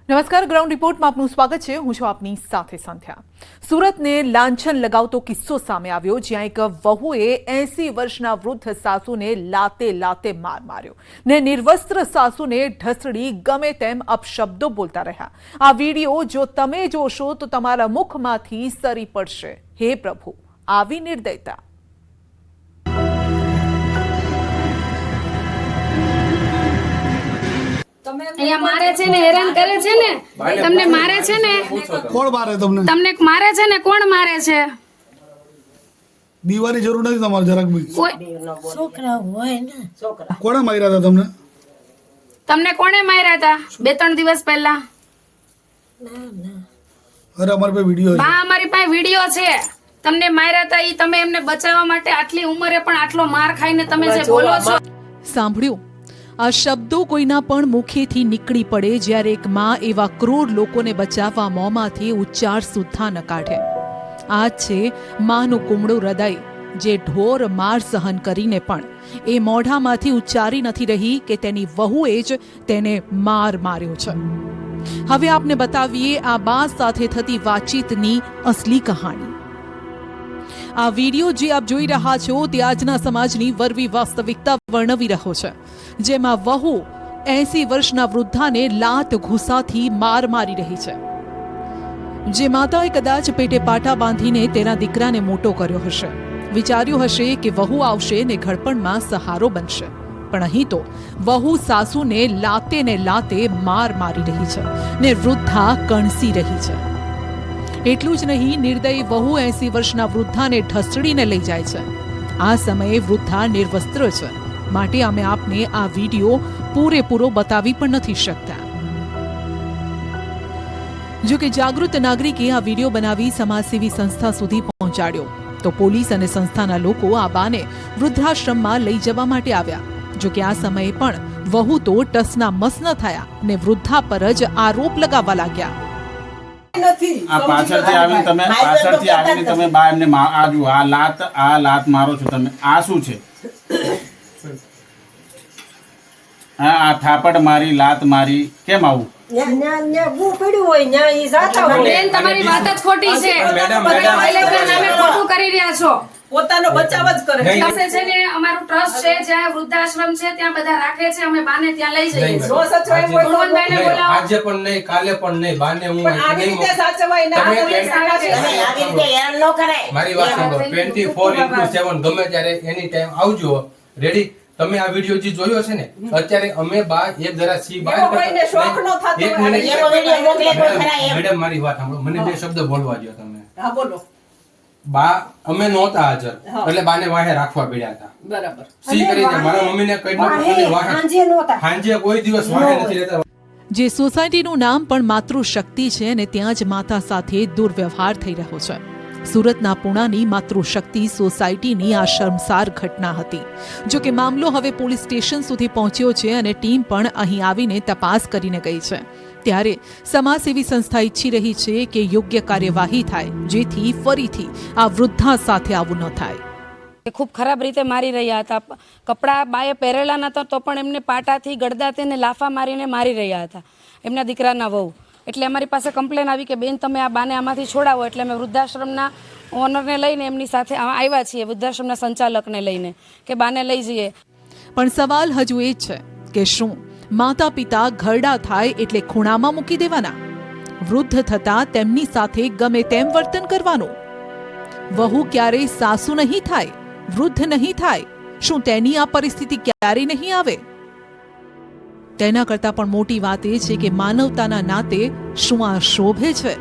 નમસ્કાર, ગ્રાઉન્ડ રિપોર્ટમાં આપનું સ્વાગત છે. હું છું આપની સાથે સંધ્યા. સુરતને લાંછન લગાવતો કિસ્સો સામે આવ્યો, જ્યાં એક વહુએ 80 વર્ષના વૃદ્ધ સાસુને લાતે માર માર્યો ને નિર્વસ્ત્ર સાસુને ઢસડી ગમે તેમ અપશબ્દો બોલતા રહ્યા. આ વિડીયો જો તમે જોશો તો તમારા મુખમાંથી સરી પડશે. હે પ્રભુ, આવી નિર્દયતા! અહીંયા મારે છે ને, હેરાન કરે છે ને, તમને મારે છે ને. કોણ મારે તમને મારે છે ને, કોણ મારે છે? દીવાની જરૂર નથી તમારે જરાક બી. છોકરા હોય ને. કોણે માર્યા હતા તમને? તમને કોણે માર્યા હતા 2-3 દિવસ પહેલા? અરે અમારી પાસે વિડીયો છે. બા, અમારી પાસે વિડીયો છે. તમને માર્યા હતા ઈ તમે એમને બચાવવા માટે આટલી ઉંમરે પણ આટલો માર ખાઈને તમે જે બોલો છો. સાંભળ્યું? આ શબ્દો કોઈના પણ મુખેથી નીકળી પડે જ્યારે એક માં એવા ક્રૂર લોકોને બચાવવા મોંમાંથી ઉચ્ચાર સુદ્ધા ન કાઢે. આ છે માનું કુમળું હૃદય, જે ઢોર માર સહન કરીને પણ એ મોઢામાંથી ઉચ્ચારી નથી રહી કે તેની વહુએ જ તેને માર માર્યો છે. હવે આપને બતાવીએ આ બા સાથે થતી વાતચીતની અસલી કહાણી. આ વિડીયો જે આપ જોઈ રહ્યા છો તે આજના સમાજની વરવી વાસ્તવિકતા વર્ણવી રહ્યો છે, જેમાં વહુ 80 વર્ષના વૃદ્ધાને લાત ઘૂસાથી માર મારી રહી છે. જે માતાએ કદાચ પેટે પાટા બાંધીને તેના દીકરાને મોટો કર્યો હશે, વિચાર્યું હશે કે વહુ આવશે ને ઘડપણમાં સહારો બનશે, પણ અહીં તો વહુ સાસુને લાતે માર મારી રહી છે ને વૃદ્ધા કણસી રહી છે. એટલું જ નહીં, નિર્દયી વહુ 80 વર્ષના વૃદ્ધાને ઢસડીને લઈ જાય છે. આ સમયે વૃદ્ધા નિર્વસ્ત્ર છે, માટે અમે આપને આ વિડીયો પૂરેપૂરો બતાવી પણ નથી શકતા. જો કે જાગૃત નાગરિકે આ વિડીયો બનાવી સમાજસેવી સંસ્થા સુધી પહોંચાડ્યો તો પોલીસ અને સંસ્થાના લોકો આ બાને વૃદ્ધાશ્રમમાં લઈ જવા માટે આવ્યા. જો કે આ સમયે પણ વહુ તો ટસના મસ ન થયા ને વૃદ્ધા પર જ આરોપ લગાવવા લાગ્યા. આ પાછળથી આવીને તમે બા એમને આ લાત મારો છો તમે. આ શું છે? આ થાપડ મારી, લાત મારી, કેમ આવું? બેન, તમારી વાત જ ખોટી છે. તમે ખોટું કરી રહ્યા છો. પોતાનો બચાવ જ કરે છે. પાસે છે ને અમારું ટ્રસ્ટ છે, જ્યાં વૃદ્ધાશ્રમ છે ત્યાં બધા રાખે છે. અમે બાને ત્યાં લઈ જઈએ છીએ. ગુણવંતભાઈને બોલાવો. આજે પણ નહીં, કાલે પણ નહીં. બાને હું આવી રીતે સાચવાય ના તમે આવી રીતે હેરાન ન કરાય. મારી વાત સાંભળો. 24/7 ગમે ત્યારે એની ટાઈમ આવજો. રેડી? તમે આ વિડિયો જે જોયો છે ને, અત્યારે અમે બા એક જરા સી બહાર કોઈને શોખ ન થતો એક હોય. મિનિટ એવો વિડિયો મોકલે તો ખરા એમ. મેડમ મારી વાત સાંભળો. મને 2 શબ્દ બોલવા દો તમે. હા, બોલો. બા અમે નહોતા હાજર, એટલે બાને વાહે રાખવા પડ્યા હતા. બરાબર. સી કરી દે. મારા મમ્મીને કહી દો કે વાહે સાંજે કોઈ દિવસ વાહે નથી રહેતા. જે સોસાયટીનું નામ પણ માતૃશક્તિ છે અને ત્યાં જ માતા સાથે દુર્વ્યવહાર થઈ રહ્યો છે. સુરતના પુણાની માતૃશક્તિ સોસાયટીની આ શર્મસાર ઘટના હતી. જો કે મામલો હવે પોલીસ સ્ટેશન સુધી પહોંચ્યો છે અને ટીમ પણ અહીં આવીને તપાસ કરીને ગઈ છે. ત્યારે સમાજસેવી સંસ્થા ઈચ્છી રહી છે કે યોગ્ય કાર્યવાહી થાય, જેથી ફરીથી આ વૃદ્ધા સાથે આવું ન થાય. ખૂબ ખરાબ રીતે મારી રહ્યા હતા. કપડાં બાએ પહેરેલા નતા તો પણ એમને પાટાથી ગળદાથી ને લાફા મારીને મારી રહ્યા હતા, એમના દીકરાના વહુ. એટલે અમારી પાસે કમ્પ્લેન આવી કે બેન તમે આ બાને આમાંથી છોડાવો. એટલે અમે વૃદ્ધાશ્રમના ઓનરને લઈને એમની સાથે આવ્યા છીએ, વૃદ્ધાશ્રમના સંચાલકને લઈને કે બાને લઈ જઈએ. પણ સવાલ હજુ એ જ છે કે શું માતા પિતા ઘરડા થાય એટલે ખૂણામાં મૂકી દેવાના? વૃદ્ધ થતા તેમની સાથે ગમે તેમ વર્તન કરવાનું? વહુ ક્યારેય સાસુ નહીં થાય, વૃદ્ધ નહીં થાય? શું તેની આ પરિસ્થિતિ ક્યારેય નહીં આવે? તેના કરતાં પણ મોટી વાત એ છે કે માનવતાના નાતે શું આ શોભે છે?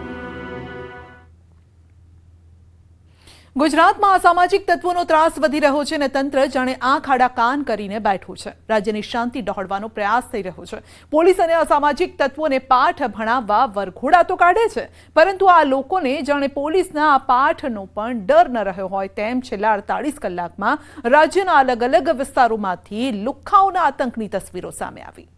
ગુજરાતમાં અસામાજિક તત્વોનો ત્રાસ વધી રહ્યો છે અને તંત્ર જાણે આંખ આડા કાન કરીને બેઠું છે. રાજ્યની શાંતિ ડહોળવાનો પ્રયાસ થઈ રહ્યો છે. પોલીસ અને અસામાજિક તત્વોને પાઠ ભણાવવા વરઘોડા તો કાઢે છે, પરંતુ આ લોકોને જાણે પોલીસના આ પાઠનો પણ ડર ન રહ્યો હોય તેમ છેલ્લા 48 કલાકમાં રાજ્યના અલગ અલગ વિસ્તારોમાંથી લુખ્ખાઓના આતંકની તસવીરો સામે આવી.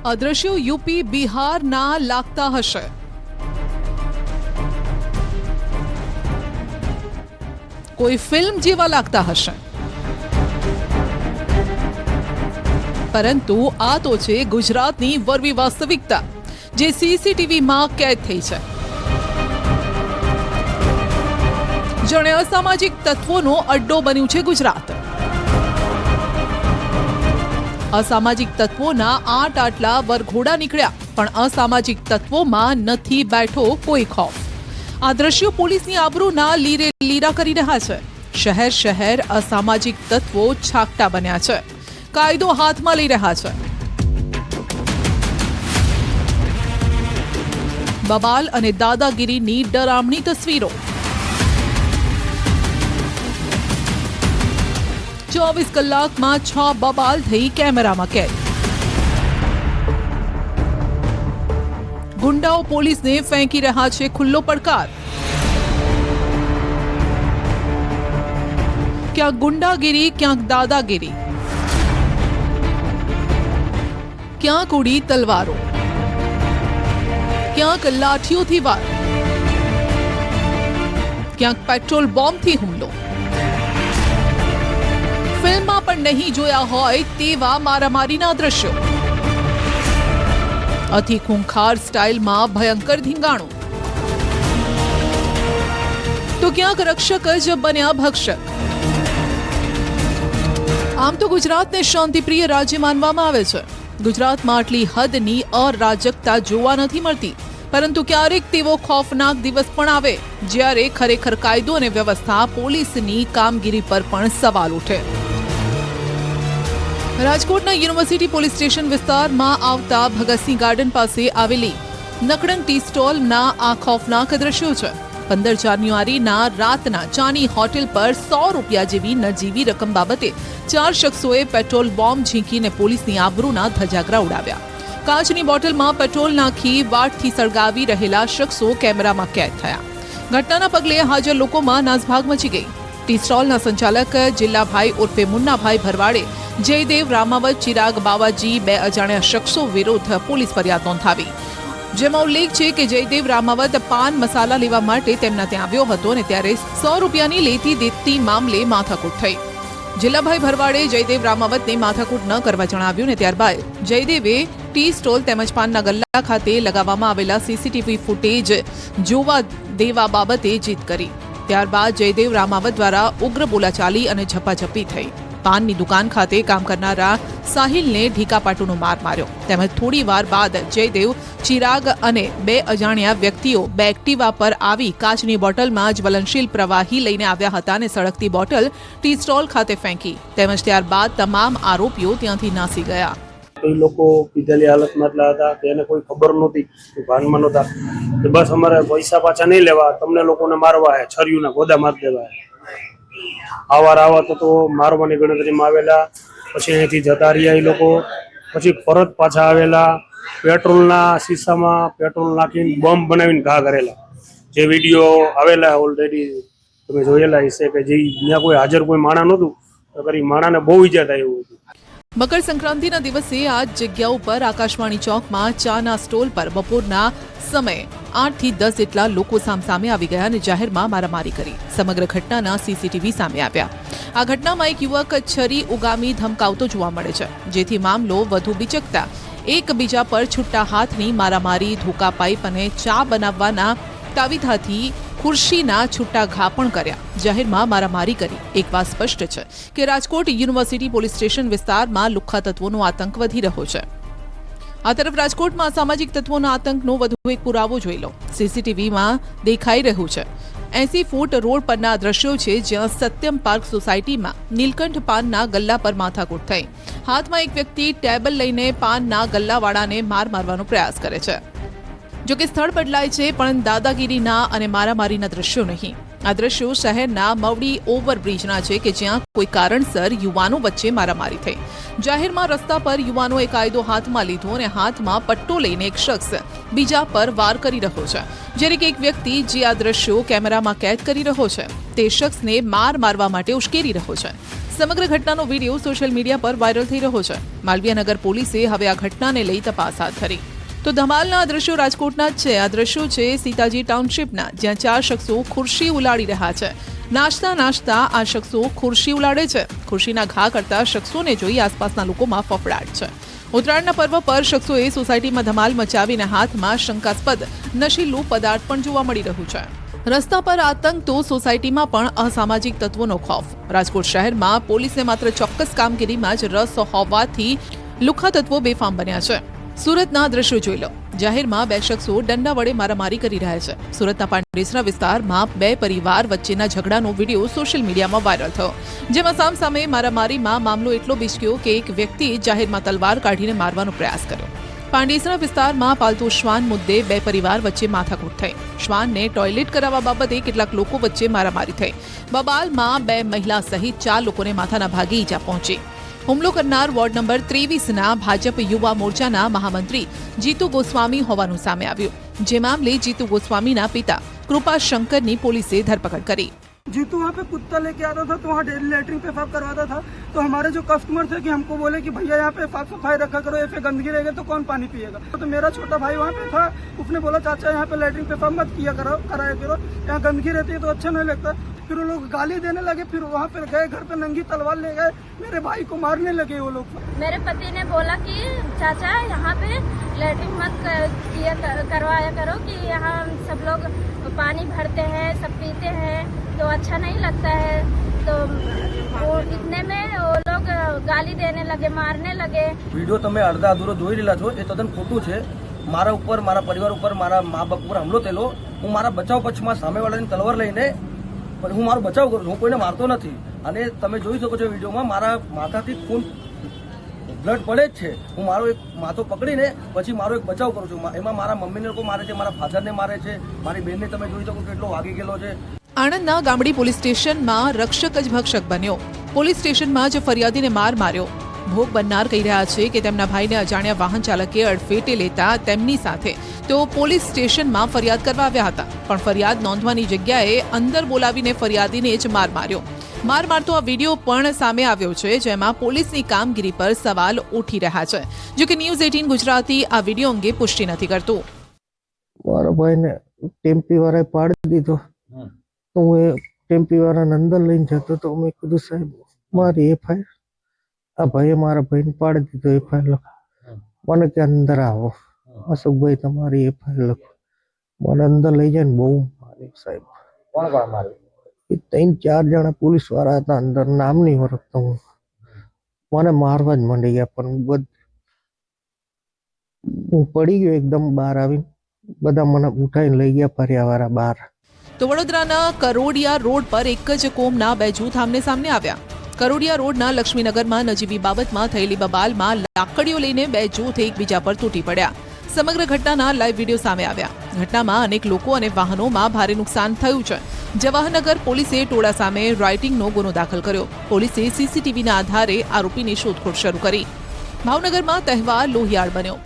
આ દ્રશ્યો યુપી બિહારના લાગતા હશે. કોઈ ફિલ્મ જેવા લાગતા હશે, પરંતુ આ તો છે ગુજરાતની વરવી વાસ્તવિકતા, જે સીસીટીવીમાં કેદ થઈ છે. જાણે અસામાજિક તત્વોનો અડ્ડો બન્યું છે ગુજરાત. અસામાજિક તત્વોના આટલા વરઘોડા નીકળ્યા, પણ અસામાજિક તત્વોમાં નથી બેઠો કોઈ ખૌફ. આ દ્રશ્યો પોલીસની આબરૂના લીરે લીરા કરી રહ્યા છે. શહેર શહેર અસામાજિક તત્વો છાકટા બન્યા છે, કાયદો હાથમાં લઈ રહ્યા છે. બબાલ અને દાદાગીરીની ડરામણી તસવીરો. 24 કલાકમાં 6 બબાલ થઈ કેમેરામાં કેદ. ગુંડાઓ પોલીસને ફેંકી રહ્યા છે ખુલ્લો પડકાર. ક્યાંક ગુંડાગીરી, ક્યાંક દાદાગીરી, ક્યાંક ઉડી તલવારો, ક્યાંક લાઠીઓથી વાર, ક્યાંક પેટ્રોલ બોમ્બથી હુમલો. ફિલ્મમાં પણ નહીં જોયા હોય તેવા મારામારીના દ્રશ્યો. અતિ ખૂંખાર સ્ટાઇલમાં ભયંકર ધીંગાણું. તો ક્યાંક રક્ષક જ બન્યા ભક્ષક. આમ તો ગુજરાતને શાંતિપ્રિય રાજ્ય માનવામાં આવે છે. ગુજરાતમાં આટલી હદની અરાજકતા જોવા નથી મળતી, પરંતુ ક્યારેક તેવો ખોફનાક દિવસ પણ આવે જ્યારે ખરેખર કાયદો અને વ્યવસ્થા, પોલીસની કામગીરી પર પણ સવાલ ઉઠે. રાજકોટના યુનિવર્સિટી પોલીસ સ્ટેશન વિસ્તારમાં આવતા ભગતસિંહ ગાર્ડન પાસે આવેલી નકડંગ ટી સ્ટોલના આ ખોફનાક દ્રશ્યો છે. 15 જાન્યુઆરીના રાતના ચાની હોટેલ પર 100 રૂપિયા જેવી નજીવી રકમ બાબતે 4 શખ્સોએ પેટ્રોલ બોમ્બ ઝીંકીને પોલીસની આબરૂના ધજાગરા ઉડાવ્યા. કાચની બોટલમાં પેટ્રોલ નાખી વાટથી સળગાવી રહેલા શખ્સો કેમેરામાં કેદ થયા. ઘટનાના પગલે હાજર લોકોમાં નાસભાગ મચી ગઈ. ટી સ્ટોલના સંચાલક જિલ્લાભાઈ ઉર્ફે મુન્નાભાઈ ભરવાડે જયદેવ રામાવત, ચિરાગ બાવાજી, 2 અજાણ્યા શખ્સો વિરુદ્ધ પોલીસ ફરિયાદ નોંધાવી. જેમાં ઉલ્લેખ છે કે જયદેવ રામાવત પાન મસાલા લેવા માટે તેમના ત્યાં આવ્યો હતો અને ત્યારે 100 રૂપિયાની લેતી દેતી મામલે માથાકૂટ થઈ. જિલ્લાભાઈ ભરવાડે જયદેવ રામાવતને માથાકૂટ ન કરવા જણાવ્યું ને ત્યારબાદ જયદેવે ટી સ્ટોલ તેમજ પાનના ગલ્લા ખાતે લગાવવામાં આવેલા સીસીટીવી ફૂટેજ જોવા દેવા બાબતે જીદ કરી. ત્યારબાદ જયદેવ રામાવત દ્વારા ઉગ્ર બોલાચાલી અને ઝપાઝપી થઈ. પાનની દુકાન ખાતે કામ કરનારા સાહિલને ઢીકાપાટુનો માર માર્યો. તેમજ થોડી વાર બાદ જયદેવ, ચિરાગ અને 2 અજાણ્યા વ્યક્તિઓ 2 એક્ટિવા પર આવી કાચની બોટલમાં જ્વલનશીલ પ્રવાહી લઈને આવ્યા હતા અને સળગતી બોટલ ટી સ્ટોલ ખાતે ફેંકી. તેમજ ત્યારબાદ તમામ આરોપીઓ ત્યાંથી નાસી ગયા. કોઈ લોકો પીધેલી હાલતમાં એટલા હતા કે એને કોઈ ખબર નહોતી, ભાનમાં નહોતા કે બસ અમારે પૈસા પાછા નહીં લેવા, તમને લોકોને મારવા હે, છરીઓના ગોદા મારી દેવા હે. આવા તો મારવાની ગણતરીમાં આવેલા. પછી અહીંથી જતા રહ્યા એ લોકો. પછી પરત પાછા આવેલા. પેટ્રોલના શીશામાં પેટ્રોલ નાખીને બોમ્બ બનાવીને ઘા કરેલા. જે વિડીયો આવેલા ઓલરેડી તમે જોયેલા હશે કે જે ત્યાં કોઈ હાજર કોઈ માણા નહોતું, તો કરી માણાને બહુ ઈજા થાય એવું હતું. મકર સંક્રાંતિના દિવસે આ જગ્યા ઉપર આકાશવાણી ચોકમાં ચાના સ્ટોલ પર બપોરના સમયે 8 થી 10 જેટલા લોકો સામસામે આવી ગયા અને જાહેરમાં મારામારી કરી. સમગ્ર ઘટનાના સીસીટીવી સામે આવ્યા. આ ઘટનામાં એક યુવક છરી ઉગામી ધમકાવતો જોવા મળે છે, જેથી મામલો વધુ બીચકતા એકબીજા પર છૂટા હાથની મારામારી, ધોકા પાઇપ અને ચા બનાવવાના તાવીથાથી ખુરશીના છૂટા ઘા પણ કર્યા. જાહેરમાં મારામારી કરી. એક વાત સ્પષ્ટ છે કે રાજકોટ યુનિવર્સિટી પોલીસ સ્ટેશન વિસ્તારમાં લુખ્ખા તત્વોનો આતંક વધી રહ્યો છે. આ તરફ રાજકોટમાં અસામાજિક તત્વોના આતંકનો વધુ એક પુરાવો જોઈ લો. સીસીટીવીમાં દેખાઈ રહ્યું છે. 80 ફૂટ રોડ પરના દ્રશ્યો છે, જ્યાં સત્યમ પાર્ક સોસાયટીમાં નીલકંઠ પાનના ગલ્લા પર માથાકૂટ થઈ. હાથમાં એક વ્યક્તિ ટેબલ લઈને પાનના ગલ્લાવાળાને મારવાનો પ્રયાસ કરે છે. જો કે સ્થળ બદલાય છે, પણ દાદાગીરીના અને મારામારીના દ્રશ્યો નહીં. આ દ્રશ્યો શહેરના મવડી ઓવરબ્રિજના છે કે જ્યાં કોઈ કારણસર યુવાનો વચ્ચે મારામારી થઈ. જાહેરમાં રસ્તા પર યુવાનોએ કાયદો હાથમાં લીધો અને હાથમાં પટ્ટો લઈને એક શખ્સ બીજા પર વાર કરી રહ્યો છે. જ્યારે કે એક વ્યક્તિ જે આ દ્રશ્યો કેમેરામાં કેદ કરી રહ્યો છે તે શખ્સને મારવા માટે ઉશ્કેરી રહ્યો છે. સમગ્ર ઘટનાનો વિડીયો સોશિયલ મીડિયા પર વાયરલ થઈ રહ્યો છે. માલવીયાનગર પોલીસે હવે આ ઘટનાને લઈ તપાસ હાથ ધરી. તો ધમાલના આ દ્રશ્યો રાજકોટના જ છે. આ દ્રશ્યો છે સીતાજી ટાઉનશીપના, જ્યાં 4 શખ્સો ખુરશી ઉલાડી રહ્યા છે નાચતા નાચતા આ શખ્સો ખુરશી ઉલાડે છે. ખુરશીના ઘા કરતા શખ્સોને જોઈ આસપાસના લોકોમાં ફફડાટ છે. ઉત્તરાયણના પર્વ પર શખ્સોએ સોસાયટીમાં ધમાલ મચાવીને હાથમાં શંકાસ્પદ નશીલું પદાર્થ પણ જોવા મળી રહ્યું છે. રસ્તા પર આતંક તો સોસાયટીમાં પણ અસામાજિક તત્વોનો ખૌફ. રાજકોટ શહેરમાં પોલીસને માત્ર ચોક્કસ કામગીરીમાં જ રસ હોવાથી લુખ્ખા તત્વો બેફામ બન્યા છે. સુરતના દ્રશ્યો જોઈ લો. જાહેરમાં બે શખ્સો દંડા વડે મારામારી કરી રહ્યા છે. સુરતના પાંડેસરા વિસ્તારમાં બે પરિવાર વચ્ચેના ઝઘડાનો વિડીયો સોશિયલ મીડિયામાં વાયરલ થયો, જેમાં સામસામે મારામારીમાં મામલો એટલો બિચક્યો કે એક વ્યક્તિએ જાહેરમાં તલવાર કાઢીને મારવાનો પ્રયાસ કર્યો. પાંડેસરા વિસ્તારમાં પાલતુ શ્વાન મુદ્દે બે પરિવાર વચ્ચે માથાકૂટ થઈ. શ્વાનને ટોયલેટ કરાવવા બાબતે કેટલાક લોકો વચ્ચે મારામારી થઈ. બબાલમાં બે મહિલા સહિત 4 લોકોને માથાના ભાગે ઈજા પહોંચી. હુમલો કરનાર વોર્ડ નંબર 23ના ભાજપ યુવા મોરચાના મહામંત્રી જીતુ ગોસ્વામી હોવાનું સામે આવ્યું, જે મામલે જીતુ ગોસ્વામીના પિતા કૃપા શંકરની પોલીસે ધરપકડ કરી. जीतू वहाँ पे कुत्ता लेके आता था तो वहाँ डेली लेटरिन पेशाब करवाता था, तो हमारे जो कस्टमर थे कि हमको बोले कि भैया यहाँ पे साफ सफाई रखा करो, ऐसे गंदगी रहेगा तो कौन पानी पिएगा. तो मेरा छोटा भाई वहाँ पे था, उसने बोला चाचा यहाँ पे लेटरिन पेशाब मत किया करो, कराया करो, यहाँ गंदगी रहती है तो अच्छा नहीं लगता. फिर वो लोग गाली देने लगे, फिर वहाँ पे गए, घर पे नंगी तलवार ले गए, मेरे भाई को मारने लगे वो लोग. मेरे पति ने बोला कि चाचा यहाँ पे लेटरिन मत करवाया करो कि यहाँ सब लोग पानी भरते हैं, सब पीते हैं तो अच्छा नहीं लगता है. तो वो इतने में वो लोग गाली देने लगे, मारने लगे. વિડીયો તમે અડધા અધૂરો જોઈ રહેલા છો, એ તદ્દન ખોટું છે. મારા ઉપર, મારા પરિવાર ઉપર, મારા મા બાપ ઉપર હુમલો થયેલો. હું મારા બચાવ પક્ષમાં સામેવાળાની તલવાર લઈને હું મારો બચાવ કરું છું, હું કોઈને મારતો નથી. અને તમે જોઈ શકો છો વિડીયોમાં મારા માથાથી ખૂન બ્લડ પડે જ છે. હું મારો એક માથો પકડીને પછી મારો એક બચાવ કરું છું. એમાં મારા મમ્મીને લોકો મારે છે, મારા ફાધરને મારે છે, મારી બહેનને તમે જોઈ શકો કેટલો વાગી ગયેલો છે. આણંદના ગામડી પોલીસ સ્ટેશનમાં રક્ષક જ ભક્ષક બન્યો. પોલીસ સ્ટેશનમાં જ ફરિયાદીને માર માર્યો. ભોગ બનનાર કહી રહ્યા છે કે તેમના ભાઈને અજાણ્યા વાહન ચાલકે અડફેટે લેતા તેમની સાથે તેઓ પોલીસ સ્ટેશનમાં ફરિયાદ કરવા આવ્યા હતા, પણ ફરિયાદ નોંધવાની જગ્યાએ અંદર બોલાવીને ફરિયાદીને જ માર માર્યો. માર મારતો આ વિડીયો પણ સામે આવ્યો છે, જેમાં પોલીસની કામગીરી પર સવાલ ઉઠી રહ્યા છે. જો કે ન્યૂઝ 18 ગુજરાતી આ વિડીયો અંગે પુષ્ટિ નથી કરતું. મારા ભાઈને ટેમ્પી વાળાએ પાડી દીધો તો હું એ ટેમ્પી વાળાને અંદર લઈને જતો તો મેં કીધું સાહેબ મારી એફઆઈઆર, આ ભાઈએ મારા ભાઈને પાડી દીધો, એફઆઈઆર લખો. મને કે અંદર આવો અશોકભાઈ તમારી એફઆઈઆર લખો. મને અંદર લઈ જાય ને બહુ માર્યું સાહેબ. કોણ કોણ માર્યું? 3-4 જણા પોલીસ વાળા હતા અંદર, નામ નહીં ઓળખતો હું. મને મારવા જ માંડી ગયા, પણ હું પડી ગયો એકદમ. બહાર આવીને બધા મને ઉઠાઈને લઈ ગયા ફરિયાવાળા બહાર. તો વડોદરાના કરોડિયા રોડ પર એક જ કોમના બે જૂથ આમને સામને આવ્યા. કરોડિયા રોડના લક્ષ્મીનગરમાં નજીવી બાબતમાં થયેલી બબાલમાં લાકડીઓ લઈને બે જૂથ એકબીજા પર તૂટી પડ્યા. સમગ્ર ઘટનાના લાઈવ વિડીયો સામે આવ્યા. ઘટનામાં અનેક લોકો અને વાહનોમાં ભારે નુકસાન થયું છે. જવાહરનગર પોલીસે ટોળા સામે રાઇટિંગનો ગુનો દાખલ કર્યો. પોલીસે સીસીટીવીના આધારે આરોપીની શોધખોળ શરૂ કરી. ભાવનગરમાં તહેવાર લોહિયાળ બન્યો.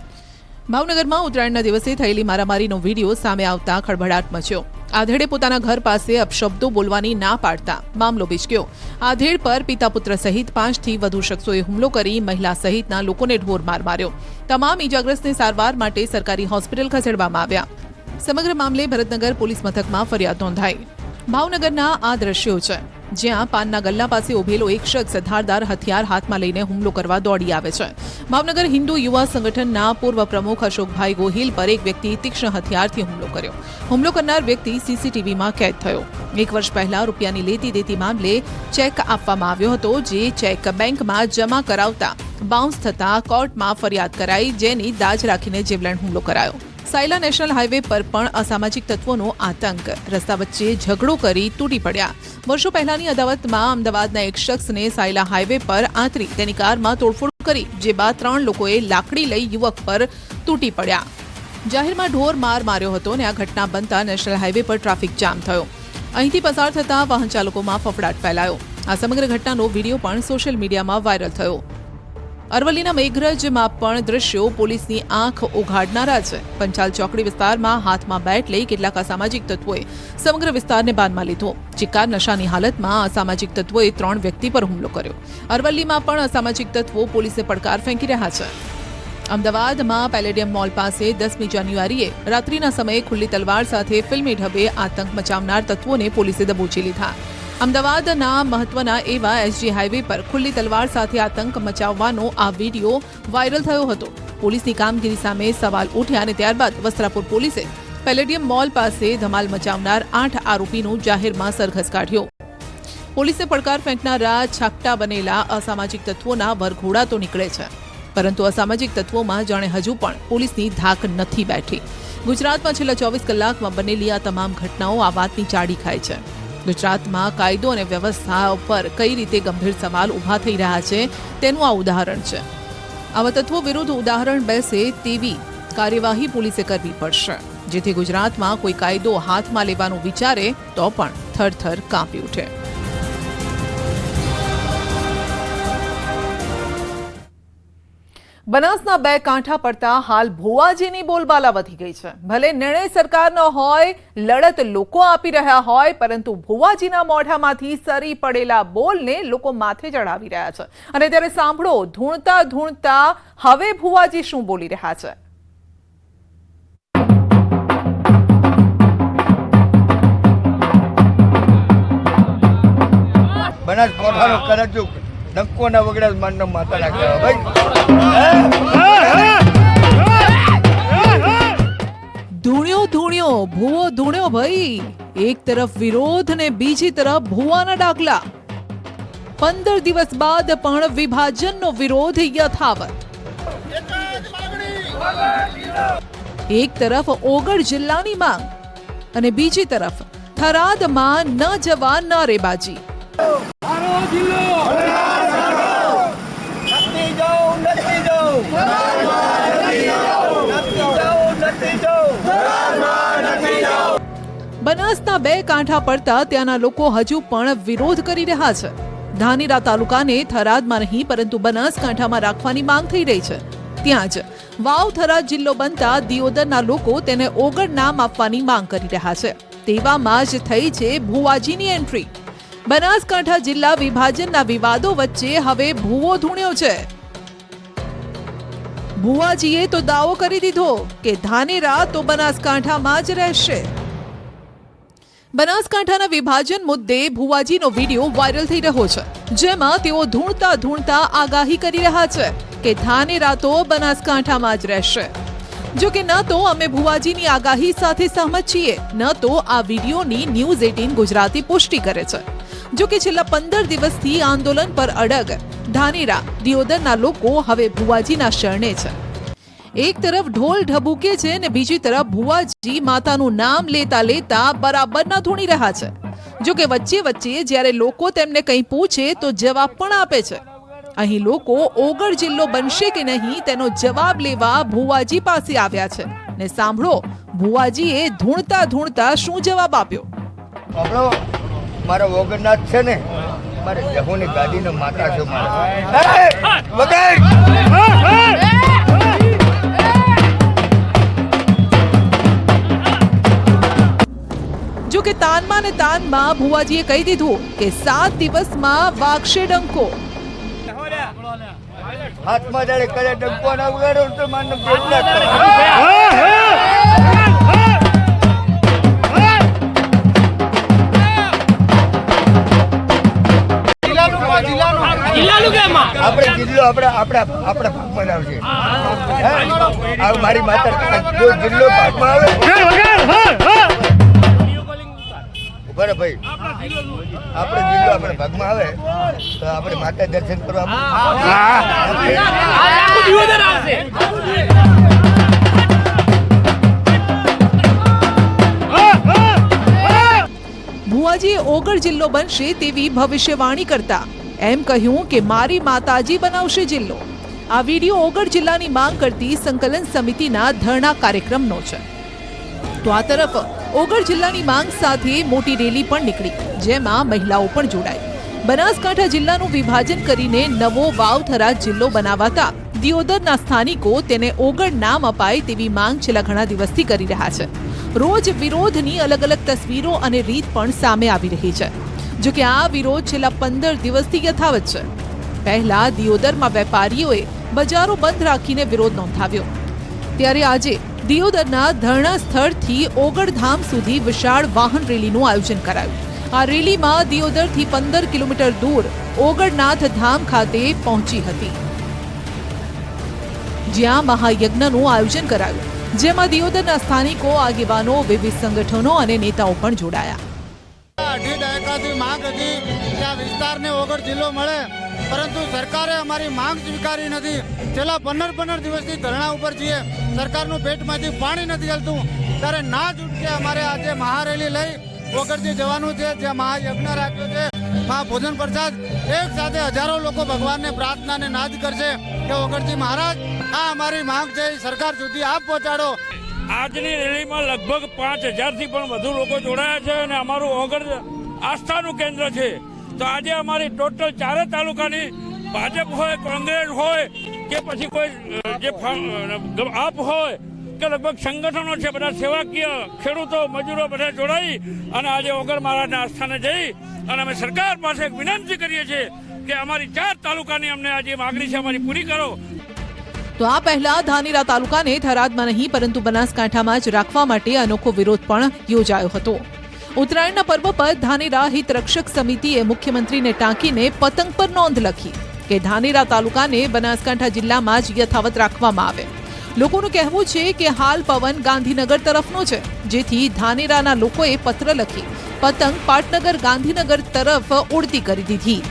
ભાવનગરમાં ઉત્તરાયણના દિવસે થયેલી મારામારીનો વિડીયો સામે આવતા ખળભળાટ મચ્યો. આધેડે પોતાના ઘર પાસે અપશબ્દો બોલવાની ના પાડતા મામલો બીચક્યો. આધેડ પર પિતા પુત્ર સહિત 5થી વધુ શખ્સોએ હુમલો કરી મહિલા સહિતના લોકોને ઢોરમાર માર્યો. તમામ ઈજાગ્રસ્તને સારવાર માટે સરકારી હોસ્પિટલ ખસેડવામાં આવ્યા. સમગ્ર મામલે ભરતનગર પોલીસ મથકમાં ફરિયાદ નોંધાઈ. ભાવનગરના આ દ્રશ્યો છે, જ્યાં પાનના ગલ્લા પાસે ઉભેલો એક શખ્સ ધારદાર હથિયાર હાથમાં લઈને હુમલો કરવા દોડી આવે છે. ભાવનગર હિન્દુ યુવા સંગઠનના પૂર્વ પ્રમુખ અશોકભાઈ ગોહિલ પર એક વ્યક્તિએ તીક્ષ્ણ હથિયારથી હુમલો કર્યો. હુમલો કરનાર વ્યક્તિ સીસીટીવીમાં કેદ થયો. 1 વર્ષ પહેલા રૂપિયાની લેતી દેતી મામલે ચેક આપવામાં આવ્યો હતો, જે ચેક બેંકમાં જમા કરાવતા બાઉન્સ થતા કોર્ટમાં ફરિયાદ કરાઈ, જેની દાજ રાખીને જીવલેણ હુમલો કરાયો. સાયલા નેશનલ હાઈવે પર પણ અસામાજિક તત્વોનો આતંક. રસ્તા વચ્ચે ઝઘડો કરી તૂટી પડ્યા. વર્ષો પહેલાની અદાવતમાં અમદાવાદના એક શખ્સને સાયલા હાઈવે પર આંતરી તેની કારમાં તોડફોડ કરી, જે બાદ 3 લોકોએ લાકડી લઈ યુવક પર તૂટી પડ્યા. જાહેરમાં ઢોર માર માર્યો હતો અને આ ઘટના બનતા નેશનલ હાઈવે પર ટ્રાફિક જામ થયો. અહીંથી પસાર થતા વાહન ચાલકોમાં ફફડાટ ફેલાયો. આ સમગ્ર ઘટનાનો વિડીયો પણ સોશિયલ મીડિયામાં વાયરલ થયો. અરવલ્લીના મેઘરજમાં પણ દ્રશ્યો પોલીસની આંખ ઉઘાડનારા છે. પંચાલ ચોકડી વિસ્તારમાં હાથમાં બેટ લઈ કેટલાક અસામાજિક તત્વોએ સમગ્ર વિસ્તારને બાનમાં લીધો. ચિક્કાર નશાની હાલતમાં અસામાજિક તત્વોએ 3 વ્યક્તિ પર હુમલો કર્યો. અરવલ્લીમાં પણ અસામાજિક તત્વો પોલીસે પડકાર ફેંકી રહ્યા છે. અમદાવાદમાં પેલેડિયમ મોલ પાસે 10મી જાન્યુઆરીએ રાત્રિના સમયે ખુલ્લી તલવાર સાથે ફિલ્મી ઢબે આતંક મચાવનાર તત્વોને પોલીસે દબોચી લીધા. અમદાવાદના મહત્વના એવા એસજી હાઈવે પર ખુલ્લી તલવાર સાથે આતંક મચાવવાનો આ વિડીયો વાયરલ થયો હતો. પોલીસની કામગીરી સામે સવાલ ઉઠ્યા અને ત્યારબાદ વસ્ત્રાપુર પોલીસે પેલેડિયમ મોલ પાસે ધમાલ મચાવનાર 8 આરોપીનું જાહેરમાં સરઘસ કાઢ્યો. પોલીસે પડકાર ફેંકનારા છાકટા બનેલા અસામાજિક તત્વોના વરઘોડા તો નીકળે છે, પરંતુ અસામાજિક તત્વોમાં જાણે હજુ પણ પોલીસની ધાક નથી બેઠી. ગુજરાતમાં છેલ્લા 24 કલાકમાં બનેલી આ તમામ ઘટનાઓ આ વાતની ચાડી ખાય છે. ગુજરાતમાં કાયદો અને વ્યવસ્થા ઉપર કઈ રીતે ગંભીર સવાલ ઊભા થઈ રહ્યા છે તેનું આ ઉદાહરણ છે. આવા તત્વો વિરુદ્ધ ઉદાહરણ બેસે તેવી કાર્યવાહી પોલીસે કરવી પડશે, જેથી ગુજરાતમાં કોઈ કાયદો હાથમાં લેવાનું વિચારે તો પણ થરથર કાંપી ઉઠે. બનાસના 2 કાંઠા પડતા હાલ ભુવાજીની બોલબાલા વધી ગઈ છે. ભલે નિર્ણય સરકારનો હોય, લડત લોકો આપી રહ્યા હોય, પરંતુ ભુવાજીના મોઢામાંથી સરી પડેલા બોલને લોકો માથે ચડાવી રહ્યા છે. અને ત્યારે સાંભળો, ધૂણતા ધૂણતા હવે ભુવાજી શું બોલી રહ્યા છે. બનાસ કોઠાનો કરજો ડંકોના વગડા માનનો માતા નાખ્યા ભાઈ. ધૂણ્યો ધૂણ્યો ભુવો ધૂણ્યો ભાઈ. એક તરફ વિરોધ ને બીજી તરફ ભુવાના ડાકલા. 15 દિવસ બાદ પણ વિભાજનનો વિરોધ યથાવત. એક તરફ ઓગળ જિલ્લાની માંગ અને બીજી તરફ થરાદમાં ન જવા ન રેબાજી. બનાસના 2 કાંઠા પડતા ત્યાંના લોકો હજુ પણ વિરોધ કરી રહ્યા છે. ધાનેરા તાલુકાને થરાદમાં નહીં પરંતુ બનાસકાંઠામાં રાખવાની માંગ થઈ રહી છે. ત્યાં જ વાવ થરાદ જિલ્લો બનતા દિયોદરના લોકો તેને ઓગળ નામ આપવાની માંગ કરી રહ્યા છે. તેવામાં જ થઈ છે ભુવાજીની એન્ટ્રી. બનાસકાંઠા જિલ્લા વિભાજનના વિવાદો વચ્ચે હવે ભુવો ધૂણ્યો છે. ભુવાજીએ તો દાવો કરી દીધો કે ધાનેરા તો બનાસકાંઠામાં જ રહેશે. બનાસકાંઠાના વિભાજન મુદ્દે ભુવાજીનો વિડીયો વાયરલ થઈ રહ્યો છે, જેમાં તેઓ ધૂણતા ધૂણતા આગાહી કરી રહ્યા છે કે ધાનેરા તો બનાસકાંઠામાં જ રહેશે. જો કે ન તો અમે ભુવાજીની આગાહી સાથે સહમત છીએ, ન તો આ વિડીયોની ન્યૂઝ 18 ગુજરાતી પુષ્ટિ કરે છે. જો કે છેલ્લા 15 દિવસથી આંદોલન પર અડગ ધાનેરા દિયોદરના લોકો હવે ભુવાજીના શરણે છે. એક તરફ ઢોલ ઢબુકે છે ને બીજી તરફ ભુવાજી માતાનું નામ લેતા લેતા બરાબરના ધૂણી રહ્યા છે. જો કે વચ્ચે વચ્ચે જ્યારે લોકો તેમને કંઈ પૂછે તો જવાબ પણ આપે છે. અહીં લોકો ઓગળ જિલ્લો બનશે કે નહીં તેનો જવાબ લેવા ભુવાજી પાસે આવ્યા છે. ને સાંભળો, ભુવાજીએ ધૂણતા ધૂણતા શું જવાબ આપ્યો. મારા ઓગણનાથ છે ને, મારે જહોની ગાડીનો માતા છે. જો કે તાનમાં ને તાનમાં ભુવાજીએ કહી દીધું કે 7 દિવસમાં વાગશે ડંકો. હાથમાં જાણે કરે ડંકો ના વગાડો તો માનવ કેટલા આપણે જિલ્લો આપણા ભાગમાં આવશે. મારી માતા જો જિલ્લો ભાગમાં આવે બરાબર ભાઈ, આપણે જિલ્લો આપણે ભાગમાં આવે તો આપણે માતા દર્શન કરવા ભુવાજીએ ઓગળ જિલ્લો બનશે તેવી ભવિષ્યવાણી કરતા એમ કહ્યું કે મારી માતાજી બનાવશે જિલ્લો. આ વિડીયો ઓગળ જિલ્લાની માંગ કરતી સંકલન સમિતિના ધરણા કાર્યક્રમનો છે. તો આ તરફ ઓગળ જિલ્લાની માંગ સાથે મોટી રેલી પણ નીકળી, જેમાં મહિલાઓ પણ જોડાઈ. બનાસકાંઠા જિલ્લાનું વિભાજન કરીને નવો વાવ થરાદ જિલ્લો બનાવાતા દિયોદરના સ્થાનિકો તેને ઓગળ નામ અપાય તેવી માંગ છેલ્લા ઘણા દિવસથી કરી રહ્યા છે. રોજ વિરોધની અલગ અલગ તસવીરો અને રીત પણ સામે આવી રહી છે. જો કે આ વિરોધ છેલ્લા 15 દિવસથી યથાવત છે. પહેલા દિયોદરમાં વેપારીઓએ બજારો બંધ રાખીને વિરોધ નોંધાવ્યો, ત્યારે આજે દિયોદરના ધરણા સ્થળથી ઓગળધામ સુધી વિશાળ વાહન રેલીનું આયોજન કરાયું. આ રેલીમાં દિયોદરથી 15 કિલોમીટર દૂર ઓગળનાથ ધામ ખાતે પહોંચી હતી, જ્યાં મહાયજ્ઞનું આયોજન કરાયું, જેમાં દિયોદરના સ્થાનિકો, આગેવાનો, વિવિધ સંગઠનો અને નેતાઓ પણ જોડાયા. અઢી દાયકાથી માંગ હતી કે આ વિસ્તારને ઓગળ જિલ્લો મળે, પરંતુ સરકારે અમારી માંગ સ્વીકારી નથી. છેલ્લા 15 દિવસથી ધરણા ઉપર છીએ. સરકારનું પેટમાંથી પાણી નથી હલતું, ત્યારે ના છૂટકે અમારે આજે મહારેલી લઈ ઓગળથી જવાનું છે, જ્યાં મહાયજ્ઞ રાખ્યો છે. મહાભોજન પ્રસાદ એક સાથે હજારો લોકો ભગવાનને પ્રાર્થનાને નાદ કરશે કે ઓગળથી મહારાજ, આ અમારી માંગ છે, સરકાર સુધી આપ પહોંચાડો. આજની રેલીમાં લગભગ 5000થી પણ વધુ લોકો જોડાયા છે અને અમારું ઓગળ આસ્થાનું કેન્દ્ર છે. તો આજે અમારી ટોટલ 4 તાલુકાની ભાજપ હોય, કોંગ્રેસ હોય કે પછી કોઈ જે આપ હોય કે લગભગ સંગઠનો છે, બધા સેવાકીય, ખેડૂતો, મજૂરો બધા જોડાઈ અને આજે ઓગળ મહારાજના આસ્થાને જઈ અને અમે સરકાર પાસે એક વિનંતી કરીએ છીએ કે અમારી 4 તાલુકાની અમને આજે માગણી છે, અમારી પૂરી કરો. તો આ પહેલા ધાનેરા તાલુકાને થરાદમાં નહીં પરંતુ બનાસકાંઠામાં જ રાખવા માટે અનોખો વિરોધ પણ યોજાયો હતો. ઉત્તરાયણના પર્વ પર ધાનેરા હિત રક્ષક સમિતિએ મુખ્યમંત્રીને ટાંકીને પતંગ પર નોંધ લખી કે ધાનેરા તાલુકાને બનાસકાંઠા જિલ્લામાં જ યથાવત રાખવામાં આવે. લોકોનું કહેવું છે કે હાલ પવન ગાંધીનગર તરફનો છે, જેથી ધાનેરાના લોકોએ પત્ર લખી પતંગ પાટનગર ગાંધીનગર તરફ ઉડતી કરી દીધી.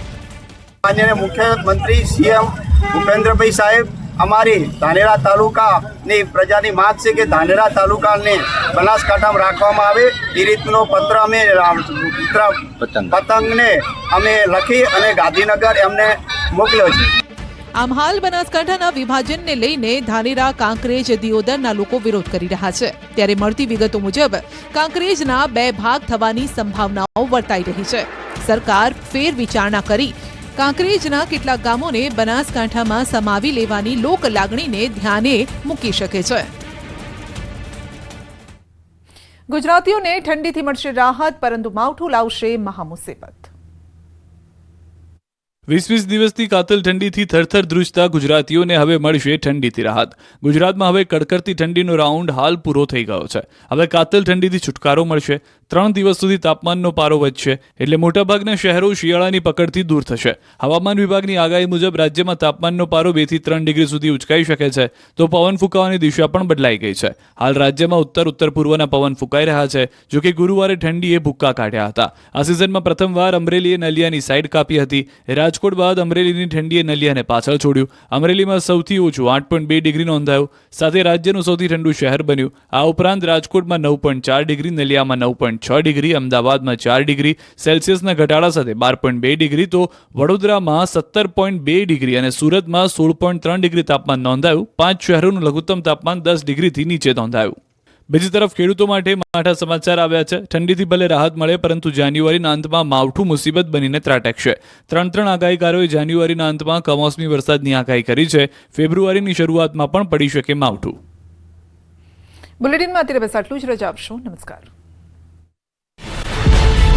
માનનીય મુખ્યમંત્રી સીએમ ભૂપેન્દ્રભાઈ સાહેબ, અમારી ધાનેરા તાલુકાની પ્રજાની માંગ છે કે ધાનેરા તાલુકાને બનાસકાંઠામાં રાખવામાં આવે. એ રીતનો પત્ર અમે પતંગને અમે લખી અને ગાંધીનગર એમને મોકલ્યો છે. આમ હાલ બનાસકાંઠાના વિભાજનને લઈને ધાનેરા, કાંકરેજ, દિયોદરના લોકો વિરોધ કરી રહ્યા છે. ત્યારે મળતી વિગતો મુજબ કાંકરેજના 2 ભાગ થવાની સંભાવનાઓ વર્તાઈ રહી છે. સરકાર ફેર વિચારણા કરી કાંકરેજના કેટલાક ગામોને બનાસકાંઠામાં સમાવી લેવાની લોક લાગણીને ધ્યાને મૂકી શકે છે. ગુજરાતીઓને ઠંડીથી મળશે રાહત, પરંતુ માવઠું લાવશે મહામુસીબત. 20 દિવસથી કાતલ ઠંડીથી થરથર ધ્રુજતા ગુજરાતીઓને હવે મળશે ઠંડીથી રાહત. ગુજરાતમાં હવે કડકડતી ઠંડીનો રાઉન્ડ હાલ પૂરો થઈ ગયો છે. હવે કાતલ ઠંડીથી છુટકારો મળશે. 3 દિવસ સુધી તાપમાનનો પારો વધશે, એટલે મોટાભાગના શહેરો શિયાળાની પકડથી દૂર થશે. હવામાન વિભાગની આગાહી મુજબ રાજ્યમાં તાપમાનનો પારો 2 થી 3 ડિગ્રી સુધી ઉંચકાઈ શકે છે, તો પવન ફૂંકાવાની દિશા પણ બદલાઈ ગઈ છે. હાલ રાજ્યમાં ઉત્તર પૂર્વના પવન ફૂંકાઈ રહ્યા છે. જોકે ગુરુવારે ઠંડીએ ભૂક્કા કાઢ્યા હતા. આ સિઝનમાં પ્રથમવાર અમરેલીએ નલિયાની સાઈડ કાપી હતી. રાજકોટ બાદ અમરેલીની ઠંડીએ નલિયાને પાછળ છોડ્યું. અમરેલીમાં સૌથી ઓછું 8.2 ડિગ્રી નોંધાયું, સાથે રાજ્યનું સૌથી ઠંડુ શહેર બન્યું. આ ઉપરાંત રાજકોટમાં 9.4 ડિગ્રી, નલિયામાં 9.6 ડિગ્રી, અમદાવાદમાં 4 ડિગ્રી સેલ્સિયસના ઘટાડા સાથે 12.2 ડિગ્રી, તો વડોદરામાં 17.2 ડિગ્રી અને સુરતમાં 16.3 ડિગ્રી તાપમાન નોંધાયું. 5 શહેરોનું લઘુત્તમ તાપમાન 10 ડિગ્રીથી નીચે નોંધાયું. બીજી તરફ ખેડૂતો માટે માઠા સમાચાર આવ્યા છે. ઠંડીથી ભલે રાહત મળે, પરંતુ જાન્યુઆરીના અંતમાં માવઠું મુસીબત બનીને ત્રાટકશે. 3 આગાહીકારોએ જાન્યુઆરીના અંતમાં કમોસમી વરસાદની આગાહી કરી છે. ફેબ્રુઆરીની શરૂઆતમાં પણ પડી શકે માવઠું. બુલેટિનમાં અત્યારે બસ આટલું જ. રજા આપશો. નમસ્કાર.